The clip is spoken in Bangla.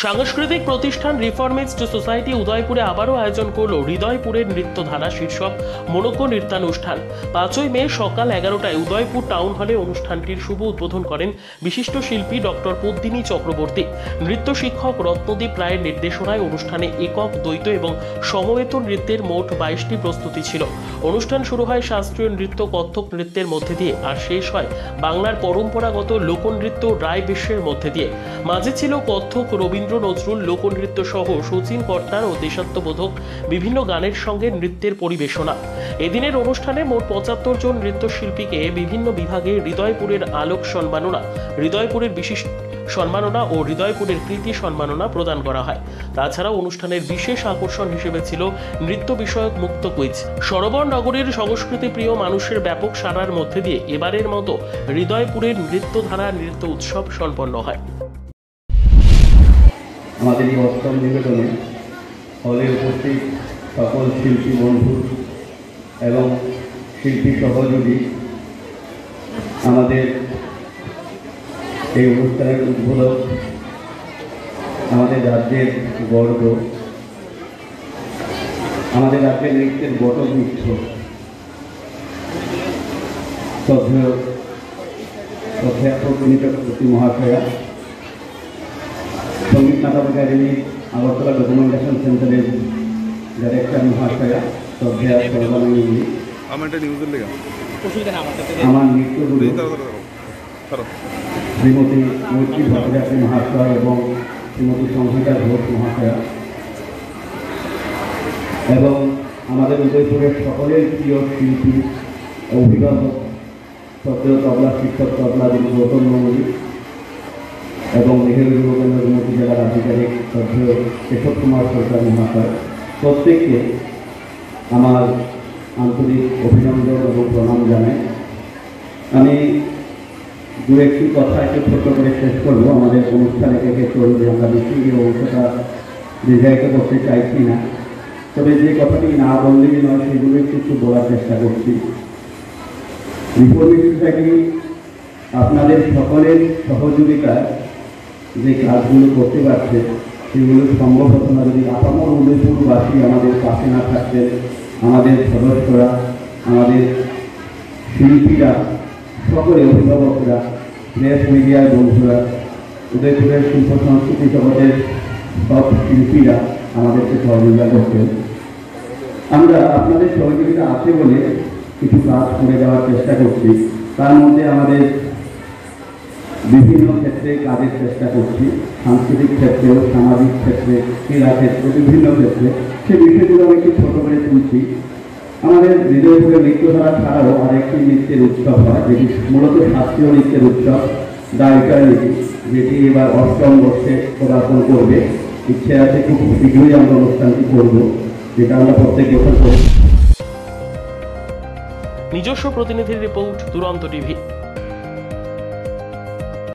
সাংস্কৃতিক প্রতিষ্ঠান রিফর্মিস্ট সোসাইটি উদয়পুরে আবারও আয়োজন করল হৃদয়পুরের নৃত্যধারা শীর্ষক মনোজ্ঞ নৃত্যানুষ্ঠান। 5ই মে সকাল 11টায় উদয়পুর টাউন হলে অনুষ্ঠানটির শুভ উদ্বোধন করেন বিশিষ্ট শিল্পী ডক্টর পদ্মিনী চক্রবর্তী। নৃত্য শিক্ষক রত্নদীপ রায়ের নির্দেশনায় অনুষ্ঠানে একক, দ্বৈত এবং সমবেত নৃত্যের মোট 22টি প্রস্তুতি ছিল। অনুষ্ঠান শুরু হয় শাস্ত্রীয় নৃত্য, কত্থক নৃত্যের মধ্যে দিয়ে আর শেষ হয় বাংলার পরম্পরাগত লোকনৃত্য রায় বিশ্বের মধ্যে দিয়ে। মাঝে ছিল কত্থক, রবীন্দ্র নজরুল, লোকনৃত্য সহ শচীন কর্তার ও দেশাত্মবোধক বিভিন্ন গানের সঙ্গে নৃত্যের পরিবেশনা। এদিনের অনুষ্ঠানে মোট 75 জন নৃত্যশিল্পীকে বিভিন্ন বিভাগে হৃদয়পুরের আলোক সম্মাননা, হৃদয়পুরের বিশিষ্ট সম্মাননা ও হৃদয়পুরের কৃতি সম্মাননা প্রদান করা হয়। তাছাড়াও অনুষ্ঠানের বিশেষ আকর্ষণ হিসেবে ছিল নৃত্য বিষয়ক মুক্ত কুইজ। সরোবর নগরীর সংস্কৃতি প্রিয় মানুষের ব্যাপক সাড়ার মধ্যে দিয়ে এবারের মতো হৃদয়পুরের নৃত্যধারা নৃত্য উৎসব সম্পন্ন হয়। আমাদের এই অষ্টম নিবেদনে হলে উপস্থিত সকল শিল্পী বন্ধু এবং শিল্পী সহযোগী আমাদের এই অনুষ্ঠানের উদ্বোধক, আমাদের রাজ্যের গর্ব, আমাদের রাজ্যের নৃত্যের বটবৃক্ষ শ্রদ্ধেয় পদ্মিনী চক্রবর্তী মহাশয়া, সঙ্গীত নাটক একাডেমি আগরতলা ডকুমেন্টেশন সেন্টারের ডাইরেক্টর মহাশয়া শ্রদ্ধেয়া সর্বানন্দী, আমার নৃত্যগুরু শ্রীমতী মৈত্রী ভট্টাচার্য মহাশয় এবং শ্রীমতী সংহিতা ঘোষ মহাশয়া, এবং আমাদের উদয়পুরের সকলের প্রিয় শিল্পী অভিভাবক শ্রদ্ধেয় তবলা শিক্ষক তবলা গৌতম নন্দী এবং নেহেরু যুবকেন্দ্র জেলার আধিকারিক শ্রদ্ধেয় কেশব কুমার সরকার মহাশয়, প্রত্যেককে আমার আন্তরিক অভিনন্দন এবং প্রণাম জানাই। আমি দু একটি কথা একটু ছোট করে শেষ করবো। আমাদের অনুষ্ঠান একে চলবে, আমরা বেশি এই অংশটা দীর্ঘায়িত করতে চাইছি না, তবে যে কথাটি না বললেই নয় সেগুলো একটু বলার চেষ্টা করছি। রিফর্মিস্ট সোসাইটি আপনাদের সকলের সহযোগিতায় যে কাজগুলো করতে পারছে সেগুলো সম্ভব হতো না যদি আপামর উদয়পুরবাসী আমাদের পাশে না থাকতেন। আমাদের সদস্যরা, আমাদের শিল্পীরা, সকলে অভিভাবকরা, প্রেস মিডিয়ার বন্ধুরা, উদয়পুরের শিল্প সংস্কৃতি জগতের সব শিল্পীরা আমাদেরকে সহযোগিতা করতেন। আমরা আপনাদের সহযোগিতা আছে বলে কিছু কাজ করে যাওয়ার চেষ্টা করছি। তার মধ্যে আমাদের বিভিন্ন ক্ষেত্রে কাজের চেষ্টা করছি, সাংস্কৃতিক ক্ষেত্রেও, সামাজিক ক্ষেত্রে, ক্রীড়া ক্ষেত্রে, বিভিন্ন ক্ষেত্রে। সেই বিষয়গুলো আমি একটু ছোটো করে তুলছি। আমাদের হৃদয়পুরের নৃত্যধারা ছাড়াও আরেকটি নৃত্যের উৎসব হয়, যেটি মূলত শাস্ত্রীয় নৃত্যের উৎসব, দ্য ইটারনিটি, যেটি এবার 8ম বর্ষে পদার্পণ করবে। ইচ্ছে আছে খুব শীঘ্রই আমরা অনুষ্ঠানটি করব, যেটা আমরা প্রত্যেক বছর করি। নিজস্ব প্রতিনিধির রিপোর্ট, দুরন্ত টিভি।